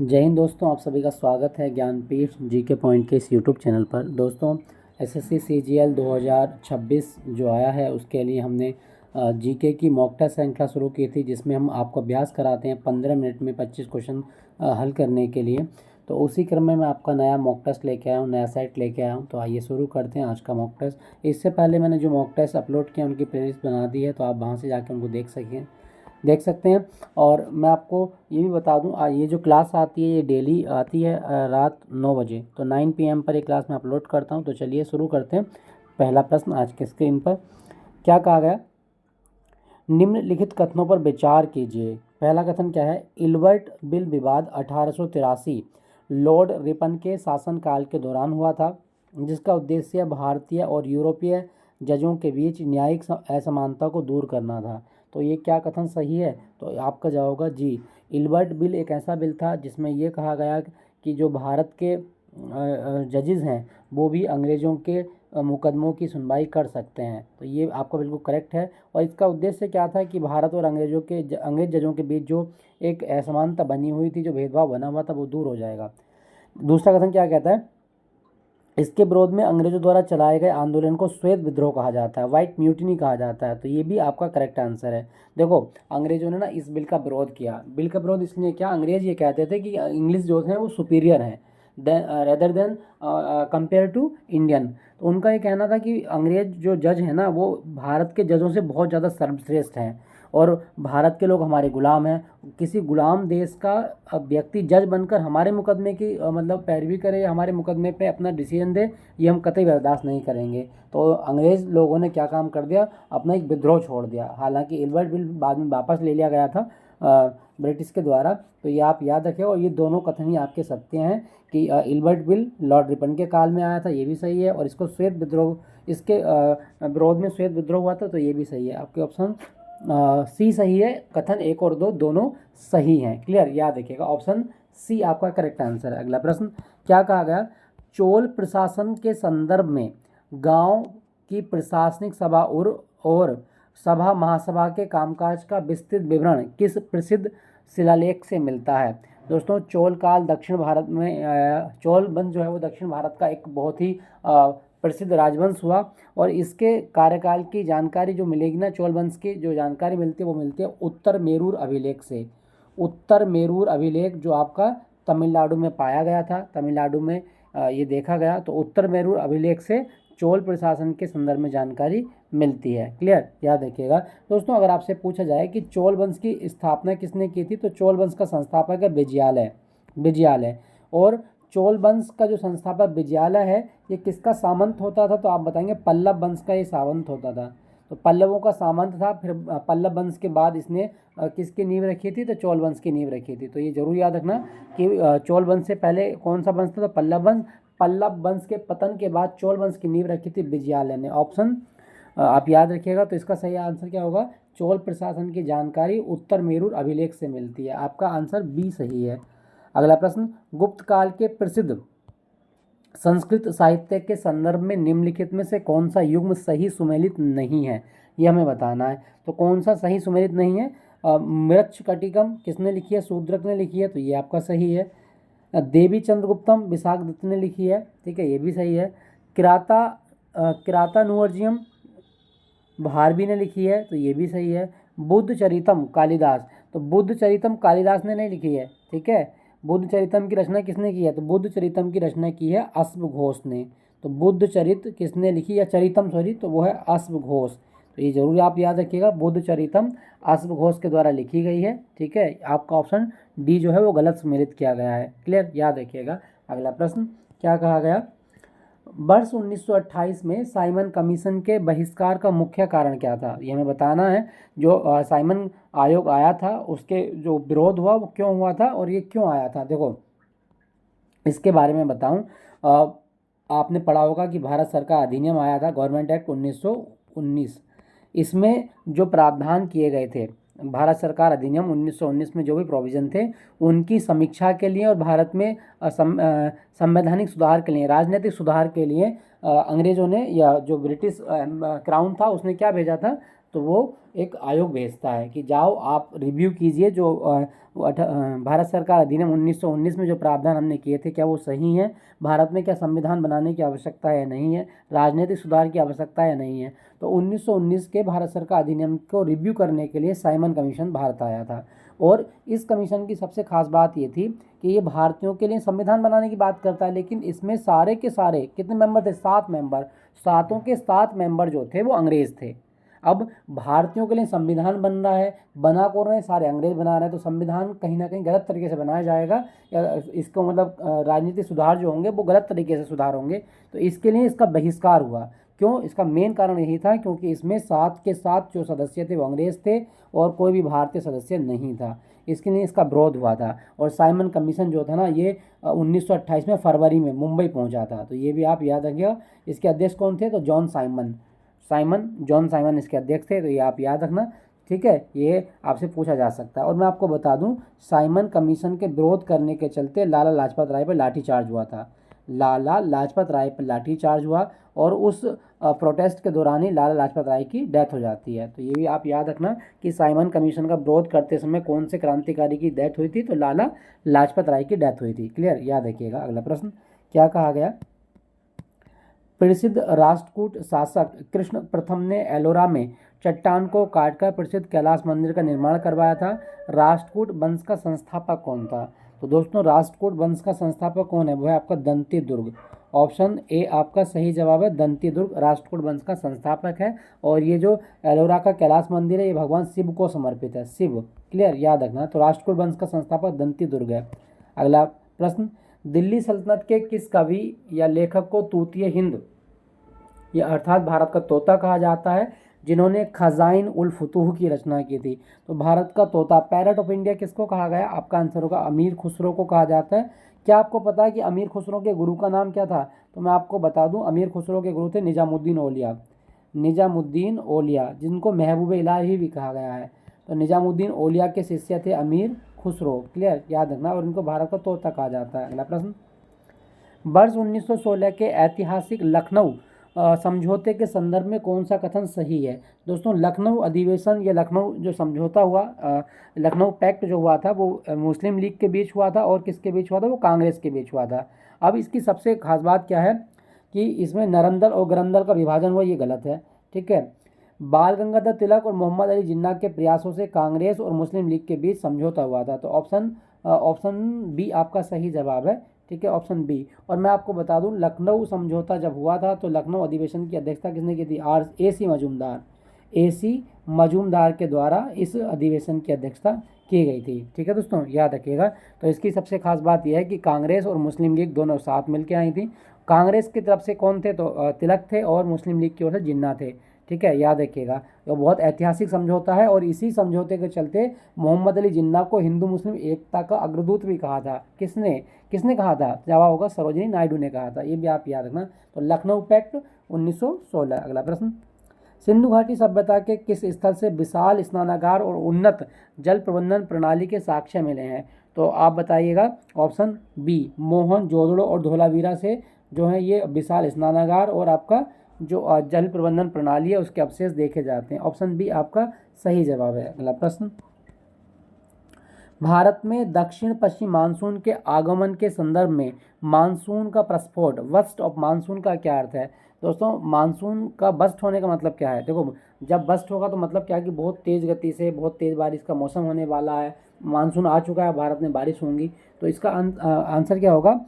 जय हिंद दोस्तों, आप सभी का स्वागत है ज्ञानपीठ जीके पॉइंट के इस यूट्यूब चैनल पर। दोस्तों, एसएससी सीजीएल 2026 जो आया है उसके लिए हमने जीके की मॉक टेस्ट श्रृंखला शुरू की थी, जिसमें हम आपको अभ्यास कराते हैं 15 मिनट में 25 क्वेश्चन हल करने के लिए। तो उसी क्रम में मैं आपका नया मॉक टेस्ट लेके आया हूँ, नया सेट लेके आया हूँ। तो आइए शुरू करते हैं आज का मॉक टेस्ट। इससे पहले मैंने जो मॉक टेस्ट अपलोड किया उनकी प्लेलिस्ट बना दी है, तो आप वहाँ से जाकर उनको देख सकते हैं। और मैं आपको ये भी बता दूं, ये जो क्लास आती है ये डेली आती है रात 9 बजे। तो 9 PM पर ये क्लास मैं अपलोड करता हूं। तो चलिए शुरू करते हैं। पहला प्रश्न आज के स्क्रीन पर क्या कहा गया, निम्नलिखित कथनों पर विचार कीजिए। पहला कथन क्या है, इल्बर्ट बिल विवाद 1883 लॉर्ड रिपन के शासनकाल के दौरान हुआ था, जिसका उद्देश्य भारतीय और यूरोपीय जजों के बीच न्यायिक असमानता को दूर करना था। तो ये क्या कथन सही है? तो आपका जवाब होगा जी। इल्बर्ट बिल एक ऐसा बिल था जिसमें ये कहा गया कि जो भारत के जजेस हैं वो भी अंग्रेज़ों के मुकदमों की सुनवाई कर सकते हैं। तो ये आपका बिल्कुल करेक्ट है। और इसका उद्देश्य क्या था कि भारत और अंग्रेज जजों के बीच जो एक असमानता बनी हुई थी, जो भेदभाव बना हुआ था, वो दूर हो जाएगा। दूसरा कथन क्या कहता है, इसके विरोध में अंग्रेजों द्वारा चलाए गए आंदोलन को श्वेत विद्रोह कहा जाता है, व्हाइट म्यूटिनी कहा जाता है। तो ये भी आपका करेक्ट आंसर है। देखो, अंग्रेजों ने ना इस बिल का विरोध किया। बिल का विरोध इसलिए क्या, अंग्रेज ये कहते थे कि इंग्लिश जो है वो सुपीरियर हैं rather than compare to Indian. तो उनका ये कहना था कि अंग्रेज जो जज हैं ना वो भारत के जजों से बहुत ज़्यादा सर्वश्रेष्ठ हैं और भारत के लोग हमारे गुलाम हैं। किसी गुलाम देश का व्यक्ति जज बनकर हमारे मुकदमे की मतलब पैरवी करे या हमारे मुकदमे पे अपना डिसीजन दे, ये हम कतई बर्दाश्त नहीं करेंगे। तो अंग्रेज़ लोगों ने क्या काम कर दिया, अपना एक विद्रोह छोड़ दिया। हालांकि इल्बर्ट बिल बाद में वापस ले लिया गया था ब्रिटिश के द्वारा। तो ये आप याद रखें। और ये दोनों कथन ही आपके सत्य हैं कि इल्बर्ट बिल लॉर्ड रिपन के काल में आया था, ये भी सही है। और इसको श्वेत विद्रोह, इसके विरोध में श्वेत विद्रोह हुआ था, तो ये भी सही है। आपके ऑप्शन सी सही है। कथन 1 और 2 दोनों सही हैं। क्लियर, याद रखिएगा, ऑप्शन सी आपका करेक्ट आंसर है। अगला प्रश्न क्या कहा गया, चोल प्रशासन के संदर्भ में गांव की प्रशासनिक सभा और सभा महासभा के कामकाज का विस्तृत विवरण किस प्रसिद्ध शिलालेख से मिलता है? दोस्तों, चोल काल दक्षिण भारत में चोल वंश जो है वो दक्षिण भारत का एक बहुत ही प्रसिद्ध राजवंश हुआ। और इसके कार्यकाल की जानकारी जो मिलेगी ना, चोल वंश की जो जानकारी मिलती है वो मिलती है उत्तर मेरूर अभिलेख से। उत्तर मेरूर अभिलेख जो आपका तमिलनाडु में पाया गया था, तमिलनाडु में ये देखा गया। तो उत्तर मेरूर अभिलेख से चोल प्रशासन के संदर्भ में जानकारी मिलती है। क्लियर, याद रखिएगा। दोस्तों, अगर आपसे पूछा जाए कि चोल वंश की स्थापना किसने की थी, तो चोल वंश का संस्थापक है विजयालय। और चोल वंश का जो संस्थापक विजयालय है, ये किसका सामंत होता था? तो आप बताएंगे पल्लव वंश का ये सामंत होता था। तो पल्लवों का सामंत था। फिर पल्लव वंश के बाद इसने किसकी नींव रखी थी? तो चोल वंश की नींव रखी थी। तो ये जरूर याद रखना कि चोल वंश से पहले कौन सा वंश था? तो पल्लव वंश। पल्लव वंश के पतन के बाद चोल वंश की नींव रखी थी विजयालय ने। ऑप्शन आप याद रखिएगा। तो इसका सही आंसर क्या होगा? चोल प्रशासन की जानकारी उत्तर मेरूर अभिलेख से मिलती है। आपका आंसर बी सही है। अगला प्रश्न, गुप्त काल के प्रसिद्ध संस्कृत साहित्य के संदर्भ में निम्नलिखित में से कौन सा युग्म सही सुमेलित नहीं है? ये हमें बताना है। तो कौन सा सही सुमेलित नहीं है? मृच्छकटिकम किसने लिखी है? शूद्रक ने लिखी है, तो ये आपका सही है। देवी चंद्रगुप्तम विशाखदत्त ने लिखी है, ठीक है, ये भी सही है। किरातानुवर्जियम भारवी ने लिखी है, तो ये भी सही है। बुद्ध चरितम कालिदास, तो बुद्ध चरितम कालिदास ने नहीं लिखी है, ठीक है। बुद्ध चरितम की रचना किसने की है? तो बुद्ध चरितम की रचना की है अश्वघोष ने। तो बुद्ध चरित किसने लिखी, या चरितम सॉरी, तो वो है अश्वघोष। तो ये जरूर आप याद रखिएगा, बुद्ध चरितम अश्वघोष के द्वारा लिखी गई है, ठीक है। आपका ऑप्शन डी जो है वो गलत सम्मिलित किया गया है। क्लियर, याद रखिएगा। अगला प्रश्न क्या कहा गया, वर्ष 1928 में साइमन कमीशन के बहिष्कार का मुख्य कारण क्या था? ये हमें बताना है। जो साइमन आयोग आया था उसके जो विरोध हुआ वो क्यों हुआ था और ये क्यों आया था? देखो, इसके बारे में बताऊं, आपने पढ़ा होगा कि भारत सरकार अधिनियम आया था, गवर्नमेंट एक्ट 1919। इसमें जो प्रावधान किए गए थे, भारत सरकार अधिनियम 1919 में जो भी प्रोविज़न थे उनकी समीक्षा के लिए और भारत में संवैधानिक सुधार के लिए, राजनीतिक सुधार के लिए अंग्रेज़ों ने, या जो ब्रिटिश क्राउन था उसने क्या भेजा था? तो वो एक आयोग भेजता है कि जाओ आप रिव्यू कीजिए जो भारत सरकार अधिनियम 1919 में जो प्रावधान हमने किए थे क्या वो सही है, भारत में क्या संविधान बनाने की आवश्यकता है या नहीं है, राजनीतिक सुधार की आवश्यकता है या नहीं है। तो 1919 के भारत सरकार अधिनियम को रिव्यू करने के लिए साइमन कमीशन भारत आया था। और इस कमीशन की सबसे खास बात ये थी कि ये भारतीयों के लिए संविधान बनाने की बात करता है, लेकिन इसमें सारे के सारे कितने मेंबर थे, 7 मेंबर, सातों के 7 मेंबर जो थे वो अंग्रेज थे। अब भारतीयों के लिए संविधान बन रहा है, बना कौन रहे हैं, सारे अंग्रेज बना रहे हैं, तो संविधान कहीं ना कहीं गलत तरीके से बनाया जाएगा या इसको मतलब राजनीतिक सुधार जो होंगे वो गलत तरीके से सुधार होंगे। तो इसके लिए इसका बहिष्कार हुआ। क्यों? इसका मेन कारण यही था क्योंकि इसमें 7 के 7 जो सदस्य थे वो अंग्रेज थे और कोई भी भारतीय सदस्य नहीं था। इसके लिए इसका विरोध हुआ था। और साइमन कमीशन जो था ना ये 1928 में फरवरी में मुंबई पहुंचा था। तो ये भी आप याद रखिएगा। इसके अध्यक्ष कौन थे? तो जॉन साइमन इसके अध्यक्ष थे। तो ये आप याद रखना, ठीक है, ये आपसे पूछा जा सकता है। और मैं आपको बता दूं, साइमन कमीशन के विरोध करने के चलते लाला लाजपत राय पर लाठीचार्ज हुआ था। लाला लाजपत राय पर लाठीचार्ज हुआ और उस प्रोटेस्ट के दौरान ही लाला लाजपत राय की डेथ हो जाती है। तो ये भी आप याद रखना कि साइमन कमीशन का विरोध करते समय कौन से क्रांतिकारी की डेथ हुई थी? तो लाला लाजपत राय की डेथ हुई थी। क्लियर? याद रखिएगा। अगला प्रश्न क्या कहा गया? प्रसिद्ध राष्ट्रकूट शासक कृष्ण प्रथम ने एलोरा में चट्टान को काटकर प्रसिद्ध कैलाश मंदिर का निर्माण करवाया था। राष्ट्रकूट वंश का संस्थापक कौन था? तो दोस्तों राष्ट्रकूट वंश का संस्थापक कौन है? वो है आपका दंती दुर्ग। ऑप्शन ए आपका सही जवाब है, दंती दुर्ग राष्ट्रकूट वंश का संस्थापक है। और ये जो एलोरा का कैलाश मंदिर है ये भगवान शिव को समर्पित है, शिव। क्लियर? याद रखना। तो राष्ट्रकूट वंश का संस्थापक दंती दुर्ग है। अगला प्रश्न, दिल्ली सल्तनत के किस कवि या लेखक को तूतीय हिंद ये अर्थात भारत का तोता कहा जाता है, जिन्होंने खजाइन उल फुतूह की रचना की थी? तो भारत का तोता, पैरट ऑफ इंडिया किसको कहा गया? आपका आंसर होगा अमीर खुसरो को कहा जाता है। क्या आपको पता है कि अमीर खुसरो के गुरु का नाम क्या था? तो मैं आपको बता दूं, अमीर खुसरो के गुरु थे निजामुद्दीन औलिया। निजामुद्दीन औलिया, जिनको महबूब इलाही भी कहा गया है। तो निजामुद्दीन औलिया के शिष्य थे अमीर खुसरो। क्लियर? याद रखना। और इनको भारत का तोता कहा जाता है। अगला प्रश्न, वर्ष 1916 के ऐतिहासिक लखनऊ समझौते के संदर्भ में कौन सा कथन सही है? दोस्तों लखनऊ अधिवेशन या लखनऊ जो समझौता हुआ, लखनऊ पैक्ट जो हुआ था वो मुस्लिम लीग के बीच हुआ था और किसके बीच हुआ था? वो कांग्रेस के बीच हुआ था। अब इसकी सबसे खास बात क्या है कि इसमें नरंदल और गरंदल का विभाजन हुआ, ये गलत है। ठीक है, बाल गंगाधर तिलक और मोहम्मद अली जिन्ना के प्रयासों से कांग्रेस और मुस्लिम लीग के बीच समझौता हुआ था। तो ऑप्शन बी आपका सही जवाब है। ठीक है, ऑप्शन बी। और मैं आपको बता दूं, लखनऊ समझौता जब हुआ था तो लखनऊ अधिवेशन की अध्यक्षता किसने की थी? AC मजूमदार। AC मजूमदार के द्वारा इस अधिवेशन की अध्यक्षता की गई थी। ठीक है दोस्तों, याद रखिएगा। तो इसकी सबसे खास बात यह है कि कांग्रेस और मुस्लिम लीग दोनों साथ मिलकर आई थी। कांग्रेस की तरफ से कौन थे? तो तिलक थे और मुस्लिम लीग की ओर से जिन्ना थे। ठीक है, याद रखिएगा। तो बहुत ऐतिहासिक समझौता है और इसी समझौते के चलते मोहम्मद अली जिन्ना को हिंदू मुस्लिम एकता का अग्रदूत भी कहा था। किसने कहा था? जवाब होगा सरोजिनी नायडू ने कहा था। ये भी आप याद रखना। तो लखनऊ पैक्ट 1916। अगला प्रश्न, सिंधु घाटी सभ्यता के किस स्थल से विशाल स्नानागार और उन्नत जल प्रबंधन प्रणाली के साक्ष्य मिले हैं? तो आप बताइएगा। ऑप्शन बी, मोहन जोदड़ो और धोलावीरा से जो है ये विशाल स्नानागार और आपका जो जल प्रबंधन प्रणाली है उसके अवशेष देखे जाते हैं। ऑप्शन बी आपका सही जवाब है। अगला प्रश्न, भारत में दक्षिण पश्चिम मानसून के आगमन के संदर्भ में मानसून का प्रस्फोट, बस्ट ऑफ मानसून का क्या अर्थ है? दोस्तों मानसून का बस्ट होने का मतलब क्या है? देखो, जब बस्ट होगा तो मतलब क्या है कि बहुत तेज़ गति से बहुत तेज़ बारिश का मौसम होने वाला है, मानसून आ चुका है, भारत में बारिश होंगी। तो इसका आंसर क्या होगा?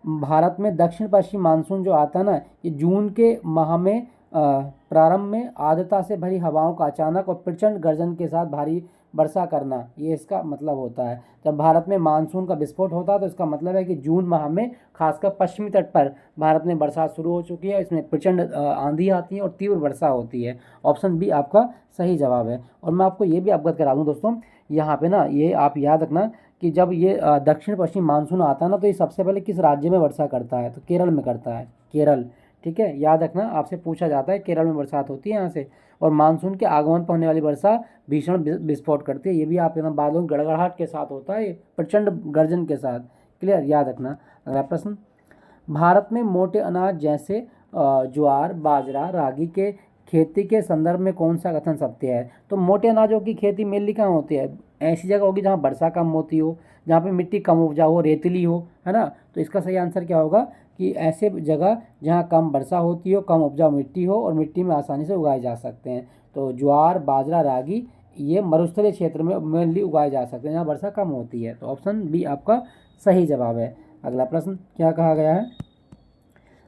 भारत में दक्षिण पश्चिम मानसून जो आता है ना, ये जून के माह में प्रारंभ में आर्द्रता से भरी हवाओं का अचानक और प्रचंड गर्जन के साथ भारी वर्षा करना, ये इसका मतलब होता है। जब भारत में मानसून का विस्फोट होता है तो इसका मतलब है कि जून माह में खासकर पश्चिमी तट पर भारत में बरसात शुरू हो चुकी है। इसमें प्रचंड आंधी आती है और तीव्र वर्षा होती है। ऑप्शन बी आपका सही जवाब है। और मैं आपको ये भी अवगत करा दूँ दोस्तों, यहाँ पे ना ये आप याद रखना कि जब ये दक्षिण पश्चिम मानसून आता है ना तो ये सबसे पहले किस राज्य में वर्षा करता है? तो केरल में करता है, केरल। ठीक है, याद रखना, आपसे पूछा जाता है केरल में बरसात होती है यहाँ से। और मानसून के आगमन पर होने वाली वर्षा भीषण विस्फोट करती है। ये भी आप यहाँ बादलों गड़गड़ाहट के साथ होता है, प्रचंड गर्जन के साथ। क्लियर? याद रखना। अगला प्रश्न, भारत में मोटे अनाज जैसे ज्वार बाजरा रागी के खेती के संदर्भ में कौन सा कथन सत्य है? तो मोटे अनाजों की खेती मेनली कहाँ होती है? ऐसी जगह होगी जहाँ वर्षा कम होती हो, जहाँ पे मिट्टी कम उपजाऊ हो, रेतीली हो, है ना। तो इसका सही आंसर क्या होगा कि ऐसे जगह जहाँ कम वर्षा होती हो, कम उपजाऊ मिट्टी हो और मिट्टी में आसानी से उगाए जा सकते हैं। तो ज्वार, बाजरा, रागी ये मरुस्थलीय क्षेत्र में मेनली उगाए जा सकते हैं जहाँ वर्षा कम होती है। तो ऑप्शन बी आपका सही जवाब है। अगला प्रश्न क्या कहा गया है?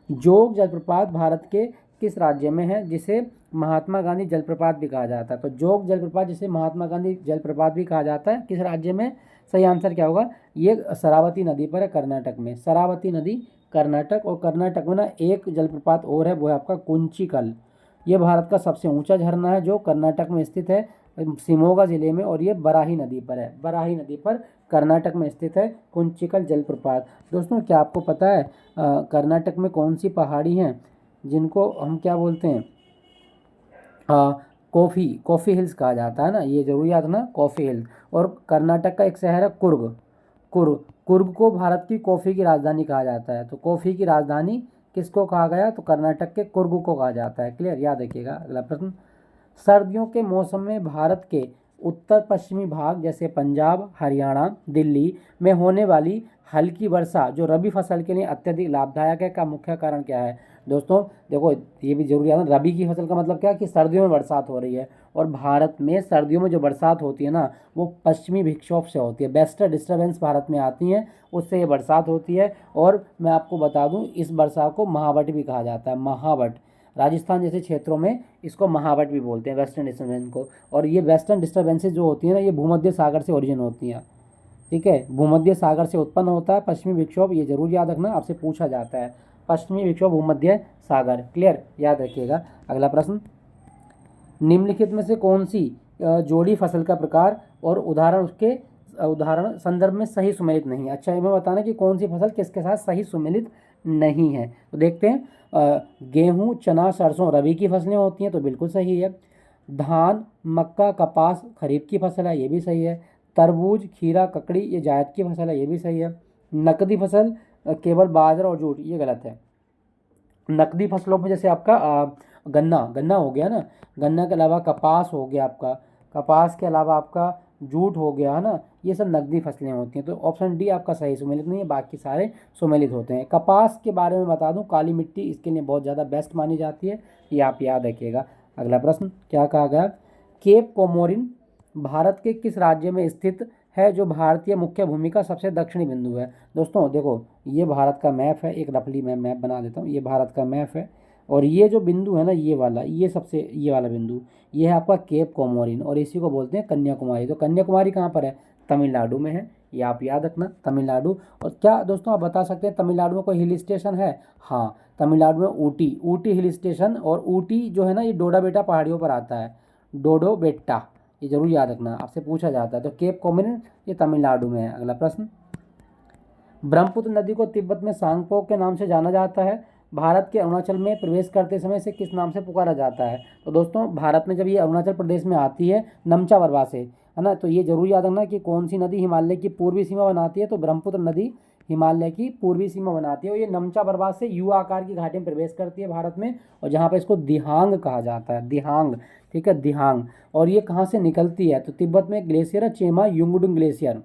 जोग जलप्रपात भारत के किस राज्य में है जिसे महात्मा गांधी जलप्रपात भी कहा जाता है? तो जोग जलप्रपात जिसे महात्मा गांधी जलप्रपात भी कहा जाता है, किस राज्य में? सही आंसर क्या होगा? ये शरावती नदी पर है, कर्नाटक में। शरावती नदी कर्नाटक, और कर्नाटक में ना एक जलप्रपात और है, वो है आपका कुंचिकल। ये भारत का सबसे ऊंचा झरना है जो कर्नाटक में स्थित है, शिमोगा जिले में, और ये बराही नदी पर है। बराही नदी पर कर्नाटक में स्थित है कुंचिकल जलप्रपात। दोस्तों क्या आपको पता है कर्नाटक में कौन सी पहाड़ी हैं जिनको हम क्या बोलते हैं? कॉफ़ी हिल्स कहा जाता है ना, ये जरूर याद रखना, कॉफ़ी हिल्स। और कर्नाटक का एक शहर है कुर्ग। कुर्ग को भारत की कॉफ़ी की राजधानी कहा जाता है। तो कॉफ़ी की राजधानी किसको कहा गया? तो कर्नाटक के कुर्ग को कहा जाता है। क्लियर, याद रखिएगा। अगला प्रश्न, सर्दियों के मौसम में भारत के उत्तर पश्चिमी भाग जैसे पंजाब, हरियाणा, दिल्ली में होने वाली हल्की वर्षा जो रबी फसल के लिए अत्यधिक लाभदायक है का मुख्य कारण क्या है? दोस्तों देखो, ये भी जरूरी है ना, रबी की फसल का मतलब क्या है कि सर्दियों में बरसात हो रही है, और भारत में सर्दियों में जो बरसात होती है ना वो पश्चिमी विक्षोभ से होती है। वेस्टर्न डिस्टर्बेंस भारत में आती हैं, उससे ये बरसात होती है। और मैं आपको बता दूं, इस वर्षा को महावट भी कहा जाता है। महावट, राजस्थान जैसे क्षेत्रों में इसको महावट भी बोलते हैं, वेस्टर्न डिस्टर्बेंस को। और ये वेस्टर्न डिस्टर्बेंसेज जो होती हैं ना, ये भूमध्य सागर से ओरिजिन होती हैं। ठीक है, भूमध्य सागर से उत्पन्न होता है पश्चिमी विक्षोभ, ये जरूर याद रखना, आपसे पूछा जाता है। पश्चिमी विक्षोभ, भूमध्य सागर। क्लियर, याद रखिएगा। अगला प्रश्न, निम्नलिखित में से कौन सी जोड़ी फसल का प्रकार और उदाहरण उसके उदाहरण संदर्भ में सही सुमेलित नहीं है? अच्छा, ये मैं बताना कि कौन सी फसल किसके साथ सही सुमेलित नहीं है। तो देखते हैं, गेहूं, चना, सरसों रबी की फसलें होती हैं, तो बिल्कुल सही है। धान, मक्का, कपास खरीफ की फसल है, ये भी सही है। तरबूज, खीरा, ककड़ी ये जायद की फसल है, ये भी सही है। नकदी फसल केवल बाजरा और जूट, ये गलत है। नकदी फसलों में जैसे आपका गन्ना गन्ना हो गया ना, गन्ना के अलावा कपास हो गया आपका, कपास के अलावा आपका जूट हो गया, है ना, ये सब नकदी फसलें होती हैं। तो ऑप्शन डी आपका सही सुमेलित नहीं है, बाकी सारे सुमेलित होते हैं। कपास के बारे में बता दूं, काली मिट्टी इसके लिए बहुत ज़्यादा बेस्ट मानी जाती है, ये आप याद रखिएगा। अगला प्रश्न क्या कहा गया? केप कोमोरिन भारत के किस राज्य में स्थित है जो भारतीय मुख्य भूमि का सबसे दक्षिणी बिंदु है? दोस्तों देखो, ये भारत का मैप है, एक रफली मैं मैप बना देता हूँ, ये भारत का मैप है, और ये जो बिंदु है ना, ये वाला, ये सबसे, ये वाला बिंदु, ये है आपका केप कोमोरिन, और इसी को बोलते हैं कन्याकुमारी। तो कन्याकुमारी कहाँ पर है? तमिलनाडु में है, ये आप याद रखना, तमिलनाडु। और क्या दोस्तों आप बता सकते हैं तमिलनाडु में कोई हिल स्टेशन है? हाँ, तमिलनाडु में ऊटी, ऊटी हिल स्टेशन, और ऊटी जो है ना ये डोडा बेटा पहाड़ियों पर आता है, डोडो बेट्टा, ये जरूर याद रखना, आपसे पूछा जाता है। तो केप कोमोरिन ये तमिलनाडु में है। अगला प्रश्न, ब्रह्मपुत्र नदी को तिब्बत में सांगपोक के नाम से जाना जाता है, भारत के अरुणाचल में प्रवेश करते समय से किस नाम से पुकारा जाता है? तो दोस्तों भारत में जब ये अरुणाचल प्रदेश में आती है नमचा बरवा से, है ना, तो ये जरूर याद रखना कि कौन सी नदी हिमालय की पूर्वी सीमा बनाती है? तो ब्रह्मपुत्र नदी हिमालय की पूर्वी सीमा बनाती है, और ये नमचा बरवा से यू आकार की घाटी में प्रवेश करती है भारत में, और जहाँ पर इसको दिहांग कहा जाता है, दिहांग। ठीक है, दिहांग। और ये कहाँ से निकलती है? तो तिब्बत में एक ग्लेशियर है, चेमा युंगडुंग ग्लेशियर,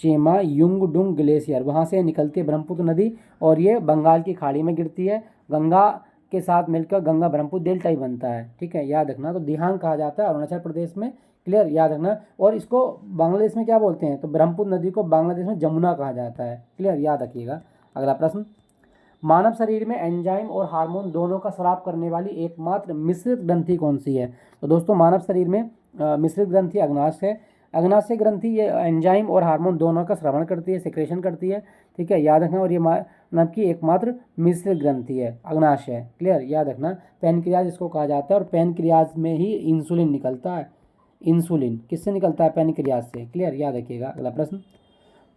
चेमा युंगडुंग ग्लेशियर, वहाँ से निकलती है ब्रह्मपुत्र नदी, और ये बंगाल की खाड़ी में गिरती है, गंगा के साथ मिलकर गंगा ब्रह्मपुत्र डेल्टा ही बनता है। ठीक है, याद रखना। तो दिहांग कहा जाता है अरुणाचल प्रदेश में। क्लियर, याद रखना। और इसको बांग्लादेश में क्या बोलते हैं? तो ब्रह्मपुत्र नदी को बांग्लादेश में जमुना कहा जाता है। क्लियर, याद रखिएगा। अगला प्रश्न, मानव शरीर में एंजाइम और हार्मोन दोनों का स्राव करने वाली एकमात्र मिश्रित ग्रंथि कौन सी है? तो दोस्तों मानव शरीर में मिश्रित ग्रंथि अग्नाशय है। अग्नाशय ग्रंथि ये एंजाइम और हार्मोन दोनों का श्रवण करती है, सिक्रेशन करती है। ठीक है, याद रखना। और ये मानव की एकमात्र मिश्रित ग्रंथि है, अग्नाशय। क्लियर, याद रखना। पैनक्रियाज इसको कहा जाता है, और पैनक्रियाज में ही इंसुलिन निकलता है। इंसुलिन किससे निकलता है? पैनक्रियाज से। क्लियर, याद रखिएगा। अगला प्रश्न,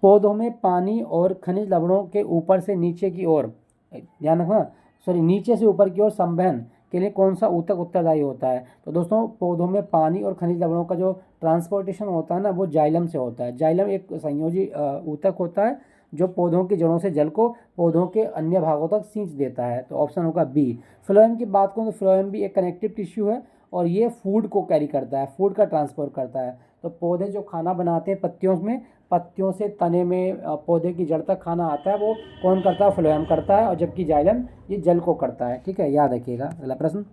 पौधों में पानी और खनिज लवणों के ऊपर से नीचे की ओर, ध्यान रखना, सॉरी, नीचे से ऊपर की ओर संवहन के लिए कौन सा ऊतक उत्तरदायी होता है? तो दोस्तों पौधों में पानी और खनिज लवणों का जो ट्रांसपोर्टेशन होता है ना, वो जाइलम से होता है। जाइलम एक संयोजी ऊतक होता है जो पौधों की जड़ों से जल को पौधों के अन्य भागों तक सींच देता है। तो ऑप्शन होगा बी। फ्लोएम की बात करूँ तो फ्लोएम भी एक कनेक्टिव टिश्यू है और ये फूड को कैरी करता है, फूड का ट्रांसपोर्ट करता है। तो पौधे जो खाना बनाते हैं पत्तियों में, पत्तियों से तने में पौधे की जड़ तक खाना आता है, वो कौन करता है? फ्लोएम करता है। और जबकि जाइलम ये जल को करता है। ठीक है, याद रखिएगा। अगला प्रश्न,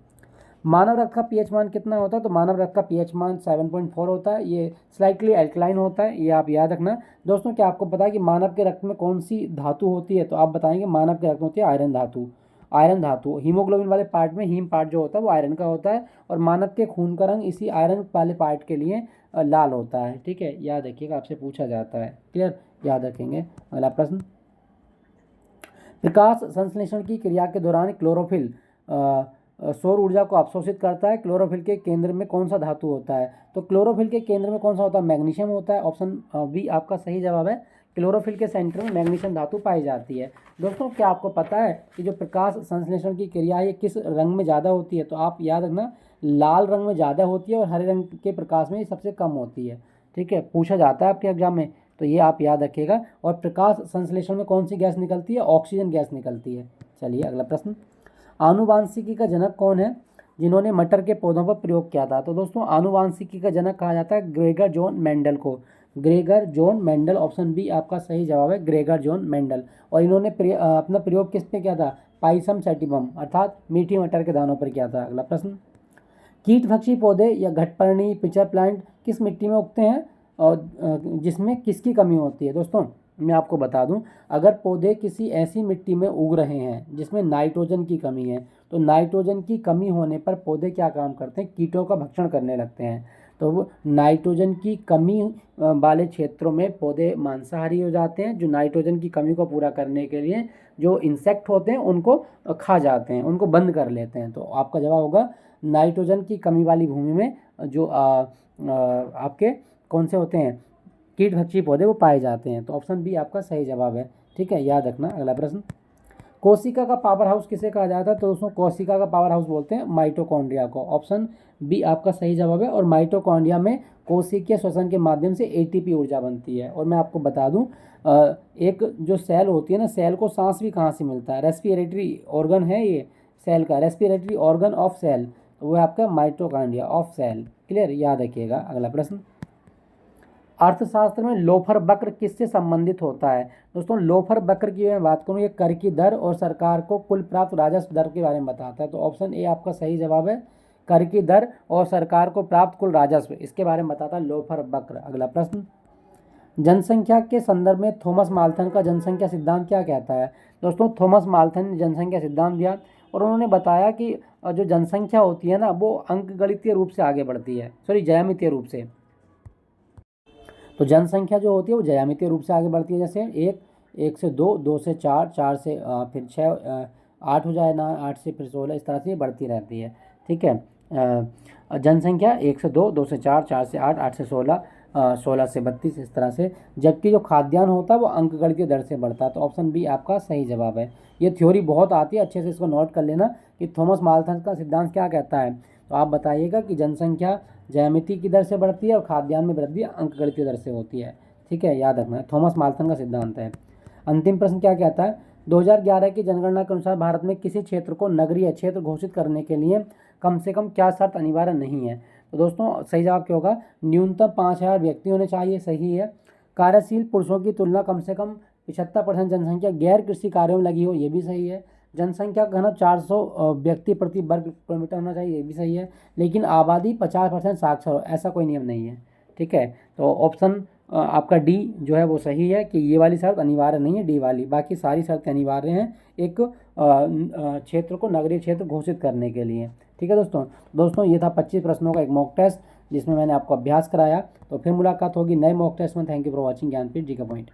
मानव रक्त का पीएच मान कितना होता है? तो मानव रक्त का पीएच मान 7.4 होता है। ये स्लाइटली अल्कलाइन होता है, ये आप याद रखना। दोस्तों, क्या आपको पता है कि मानव के रक्त में कौन सी धातु होती है? तो आप बताएंगे मानव के रक्त में होती है आयरन धातु। आयरन धातु हीमोग्लोबिन वाले पार्ट में हीम पार्ट जो होता है वो आयरन का होता है, और मानव के खून का रंग इसी आयरन वाले पार्ट के लिए लाल होता है। ठीक है, याद रखिएगा, आपसे पूछा जाता है। क्लियर, याद रखेंगे। अगला प्रश्न, प्रकाश संश्लेषण की क्रिया के दौरान क्लोरोफिल सौर ऊर्जा को अवशोषित करता है। क्लोरोफिल के केंद्र में कौन सा धातु होता है? तो क्लोरोफिल के केंद्र में कौन सा होता है? मैग्नीशियम होता है। ऑप्शन बी आपका सही जवाब है। क्लोरोफिल के सेंटर में मैग्नीशियम धातु पाई जाती है। दोस्तों, क्या आपको पता है कि जो प्रकाश संश्लेषण की क्रिया है ये किस रंग में ज़्यादा होती है? तो आप याद रखना, लाल रंग में ज़्यादा होती है और हरे रंग के प्रकाश में सबसे कम होती है। ठीक है, पूछा जाता है आपके एग्जाम में, तो ये आप याद रखिएगा। और प्रकाश संश्लेषण में कौन सी गैस निकलती है? ऑक्सीजन गैस निकलती है। चलिए अगला प्रश्न, आनुवांशिकी का जनक कौन है जिन्होंने मटर के पौधों पर प्रयोग किया था? तो दोस्तों, आनुवांशिकी का जनक कहा जाता है ग्रेगर जॉन मेंडल को। Gregor John Mendel, option B आपका सही जवाब है, ग्रेगर जॉन मेंडल। और इन्होंने अपना प्रयोग किस पे किया था? पाइसम सैटिवम अर्थात मीठी मटर के दानों पर किया था। अगला प्रश्न, कीटभक्षी पौधे या घटपर्णी पिचर प्लांट किस मिट्टी में उगते हैं और जिसमें किसकी कमी होती है? दोस्तों, मैं आपको बता दूं, अगर पौधे किसी ऐसी मिट्टी में उग रहे हैं जिसमें नाइट्रोजन की कमी है, तो नाइट्रोजन की कमी होने पर पौधे क्या काम करते हैं? कीटों का भक्षण करने लगते हैं। तो वो नाइट्रोजन की कमी वाले क्षेत्रों में पौधे मांसाहारी हो जाते हैं, जो नाइट्रोजन की कमी को पूरा करने के लिए जो इंसेक्ट होते हैं उनको खा जाते हैं, उनको बंद कर लेते हैं। तो आपका जवाब होगा नाइट्रोजन की कमी वाली भूमि में जो आपके कौन से होते हैं? कीटभक्षी पौधे वो पाए जाते हैं। तो ऑप्शन बी आपका सही जवाब है। ठीक है, याद रखना। अगला प्रश्न, कोशिका का पावर हाउस किसे कहा जाता है? तो दोस्तों, कोशिका का पावर हाउस बोलते हैं माइटोकॉन्ड्रिया को। ऑप्शन बी आपका सही जवाब है। और माइटोकॉन्ड्रिया में कोशिकीय श्वसन के माध्यम से एटीपी ऊर्जा बनती है। और मैं आपको बता दूं, एक जो सेल होती है ना, सेल को सांस भी कहाँ से मिलता है? रेस्पिरेटरी ऑर्गन है ये सेल का, रेस्पिरेटरी ऑर्गन ऑफ सेल, वो है आपका माइटोकॉन्ड्रिया ऑफ सेल। क्लियर, याद रखिएगा। अगला प्रश्न, अर्थशास्त्र में लोफर वक्र किससे संबंधित होता है? दोस्तों, लोफर वक्र की मैं बात करूं, ये कर की दर और सरकार को कुल प्राप्त राजस्व दर के बारे में बताता है। तो ऑप्शन ए आपका सही जवाब है, कर की दर और सरकार को प्राप्त कुल राजस्व, इसके बारे में बताता है लोफर वक्र। अगला प्रश्न, जनसंख्या के संदर्भ में थॉमस माल्थन का जनसंख्या सिद्धांत क्या कहता है? दोस्तों, थॉमस माल्थन ने जनसंख्या सिद्धांत दिया और उन्होंने बताया कि जो जनसंख्या होती है ना, वो अंकगणितीय रूप से आगे बढ़ती है, ज्यामितीय रूप से। तो जनसंख्या जो होती है वो ज्यामितीय रूप से आगे बढ़ती है। जैसे एक से दो, दो से चार, चार से फिर छः, आठ हो जाए ना, आठ से फिर 16, इस तरह से बढ़ती रहती है। ठीक है, जनसंख्या एक से दो, दो से चार, चार से आठ, आठ से 16, 16 से 32, इस तरह से। जबकि जो खाद्यान्न होता है वो अंकगणितीय दर से बढ़ता है। तो ऑप्शन बी आपका सही जवाब है। ये थ्योरी बहुत आती है, अच्छे से इसको नोट कर लेना कि थॉमस माल्थन का सिद्धांत क्या कहता है। तो आप बताइएगा कि जनसंख्या ज्यामिति की दर से बढ़ती है और खाद्यान्न में वृद्धि अंकगणितीय दर से होती है। ठीक है, याद रखना है, थॉमस माल्थन का सिद्धांत है। अंतिम प्रश्न क्या कहता है? 2011 की जनगणना के अनुसार भारत में किसी क्षेत्र को नगरीय क्षेत्र घोषित करने के लिए कम से कम क्या शर्त अनिवार्य नहीं है? तो दोस्तों, सही जवाब क्या होगा? न्यूनतम 5000 व्यक्ति होने चाहिए, सही है। कार्यशील पुरुषों की तुलना कम से कम 75% जनसंख्या गैर कृषि कार्यों में लगी हो, ये भी सही है। जनसंख्या का घनत्व 400 व्यक्ति प्रति वर्ग किलोमीटर होना चाहिए, ये भी सही है। लेकिन आबादी 50% साक्षर हो, ऐसा कोई नियम नहीं है। ठीक है, तो ऑप्शन आपका डी जो है वो सही है कि ये वाली शर्त अनिवार्य नहीं है, डी वाली। बाकी सारी शर्तें अनिवार्य हैं एक क्षेत्र को नगरीय क्षेत्र घोषित करने के लिए। ठीक है दोस्तों, ये था 25 प्रश्नों का एक मॉक टेस्ट जिसमें मैंने आपको अभ्यास कराया। तो फिर मुलाकात होगी नए मॉक टेस्ट में। Thank you for watching Gyanpeeth ji का पॉइंट।